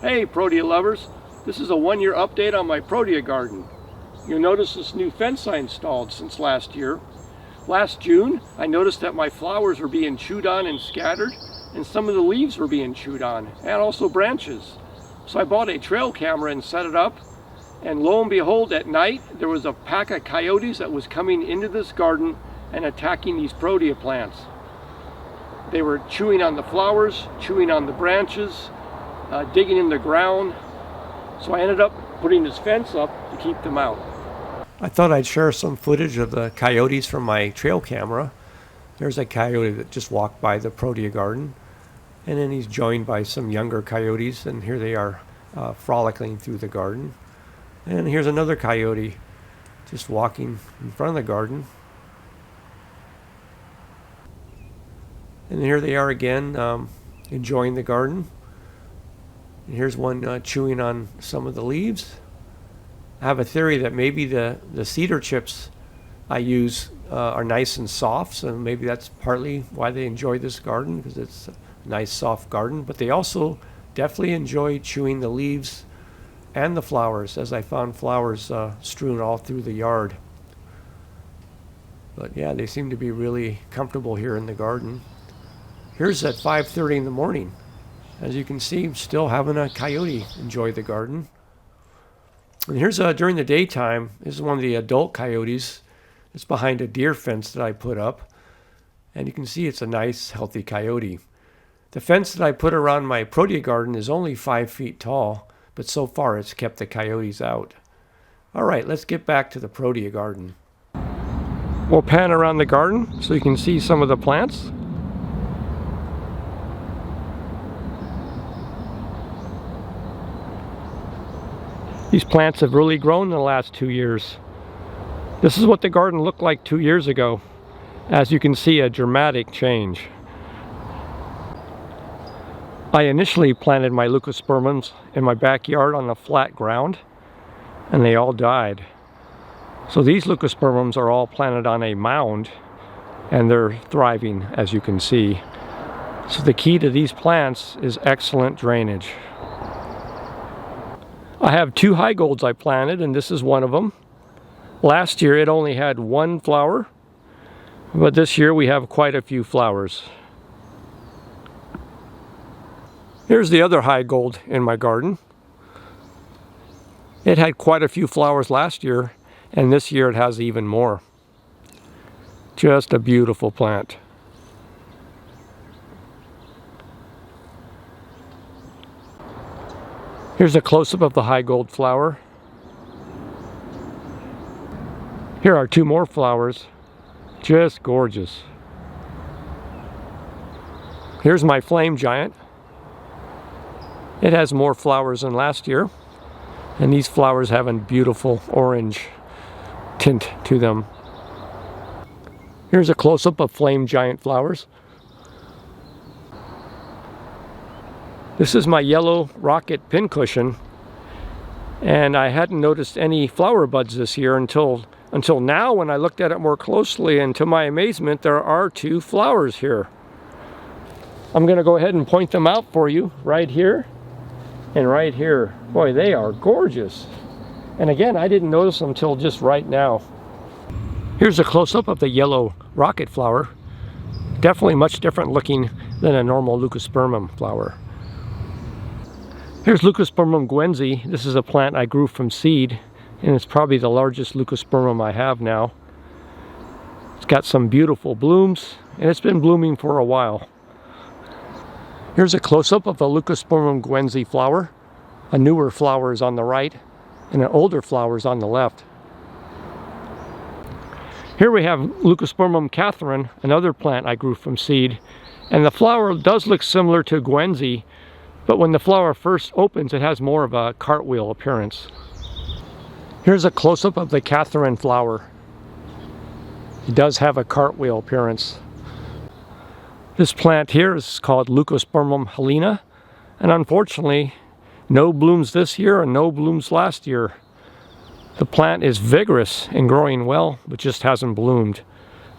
Hey Protea lovers, this is a one-year update on my Protea garden. You'll notice this new fence I installed since last year. Last June, I noticed that my flowers were being chewed on and scattered, and some of the leaves were being chewed on, and also branches. So I bought a trail camera and set it up, and lo and behold, at night, there was a pack of coyotes that was coming into this garden and attacking these Protea plants. They were chewing on the flowers, chewing on the branches, digging in the ground. So I ended up putting this fence up to keep them out. I thought I'd share some footage of the coyotes from my trail camera. There's a coyote that just walked by the Protea garden, and then he's joined by some younger coyotes, and here they are frolicking through the garden. And here's another coyote just walking in front of the garden. And here they are again, enjoying the garden. And here's one chewing on some of the leaves. I have a theory that maybe the cedar chips I use are nice and soft, so maybe that's partly why they enjoy this garden, because it's a nice soft garden. But they also definitely enjoy chewing the leaves and the flowers, as I found flowers strewn all through the yard. But yeah, they seem to be really comfortable here in the garden. Here's at 5:30 in the morning. As you can see, still having a coyote enjoy the garden. And here's during the daytime. This is one of the adult coyotes. It's behind a deer fence that I put up. And you can see it's a nice, healthy coyote. The fence that I put around my Protea garden is only 5 feet tall, but so far it's kept the coyotes out. All right, let's get back to the Protea garden. We'll pan around the garden so you can see some of the plants. These plants have really grown in the last 2 years. This is what the garden looked like 2 years ago. As you can see, a dramatic change. I initially planted my leucospermums in my backyard on the flat ground, and they all died. So these leucospermums are all planted on a mound, and they're thriving, as you can see. So the key to these plants is excellent drainage. I have 2 high golds I planted, and this is one of them. Last year it only had 1 flower, but this year we have quite a few flowers. Here's the other high gold in my garden. It had quite a few flowers last year, and this year it has even more. Just a beautiful plant. Here's a close-up of the high gold flower. Here are 2 more flowers. Just gorgeous. Here's my flame giant. It has more flowers than last year, and these flowers have a beautiful orange tint to them. Here's a close-up of flame giant flowers. This is my yellow rocket pincushion, and I hadn't noticed any flower buds this year until now when I looked at it more closely, and to my amazement there are 2 flowers here. I'm going to go ahead and point them out for you right here and right here. Boy, they are gorgeous. And again, I didn't notice them until just right now. Here's a close-up of the yellow rocket flower. Definitely much different looking than a normal leucospermum flower. Here's leucospermum guenzi. This is a plant I grew from seed, and it's probably the largest leucospermum I have now. It's got some beautiful blooms, and it's been blooming for a while. Here's a close-up of a leucospermum guenzi flower. A newer flower is on the right, and an older flower is on the left. Here we have leucospermum Catherine, another plant I grew from seed, and the flower does look similar to guenzi, but when the flower first opens, it has more of a cartwheel appearance. Here's a close-up of the Catherine flower. It does have a cartwheel appearance. This plant here is called leucospermum helena, and unfortunately, no blooms this year and no blooms last year. The plant is vigorous and growing well, but just hasn't bloomed,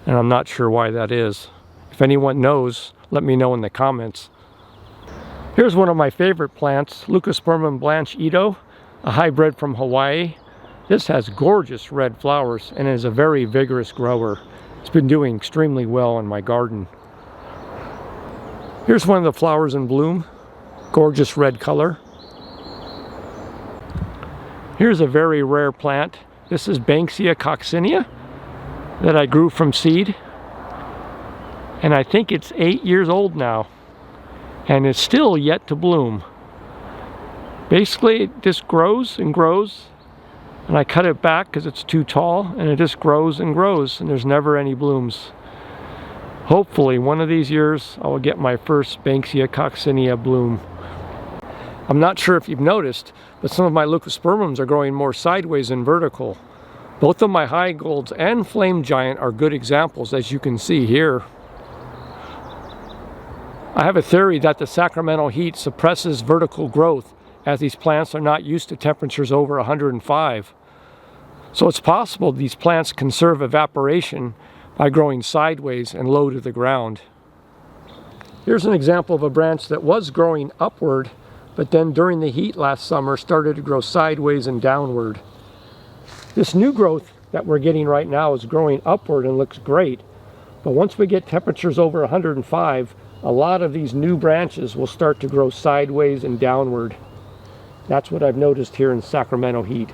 and I'm not sure why that is. If anyone knows, let me know in the comments. Here's one of my favorite plants, Leucospermum blanche-edo, a hybrid from Hawaii. This has gorgeous red flowers and is a very vigorous grower. It's been doing extremely well in my garden. Here's one of the flowers in bloom, gorgeous red color. Here's a very rare plant. This is Banksia coccinea that I grew from seed. And I think it's 8 years old now. And it's still yet to bloom. Basically, it just grows and grows. And I cut it back because it's too tall. And it just grows and grows. And there's never any blooms. Hopefully, one of these years, I will get my first Banksia coccinea bloom. I'm not sure if you've noticed, but some of my leucospermums are growing more sideways than vertical. Both of my high golds and flame giant are good examples, as you can see here. I have a theory that the Sacramento heat suppresses vertical growth, as these plants are not used to temperatures over 105. So it's possible these plants conserve evaporation by growing sideways and low to the ground. Here's an example of a branch that was growing upward, but then during the heat last summer started to grow sideways and downward. This new growth that we're getting right now is growing upward and looks great, but once we get temperatures over 105, a lot of these new branches will start to grow sideways and downward. That's what I've noticed here in Sacramento heat.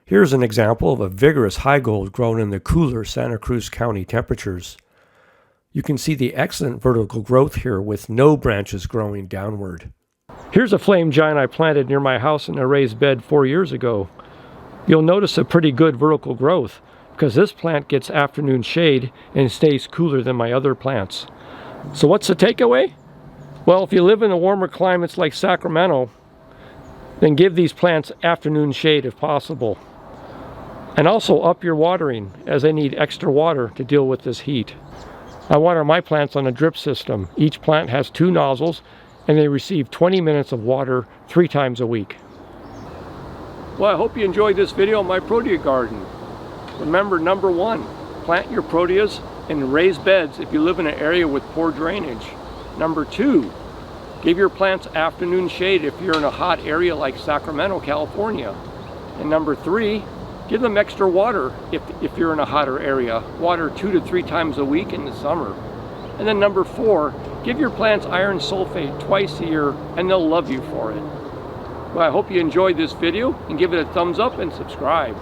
Here's an example of a vigorous high gold grown in the cooler Santa Cruz County temperatures. You can see the excellent vertical growth here with no branches growing downward. Here's a flame giant I planted near my house in a raised bed 4 years ago. You'll notice a pretty good vertical growth because this plant gets afternoon shade and stays cooler than my other plants. So what's the takeaway? Well, if you live in the warmer climates like Sacramento, then give these plants afternoon shade if possible. And also up your watering, as they need extra water to deal with this heat. I water my plants on a drip system. Each plant has 2 nozzles and they receive 20 minutes of water 3 times a week. Well, I hope you enjoyed this video on my Protea garden. Remember, number 1, plant your Proteas in raised beds if you live in an area with poor drainage. Number 2, give your plants afternoon shade if you're in a hot area like Sacramento, California. And number 3, give them extra water if you're in a hotter area. Water 2 to 3 times a week in the summer. And then number 4, give your plants iron sulfate twice a year and they'll love you for it. Well, I hope you enjoyed this video and give it a thumbs up and subscribe.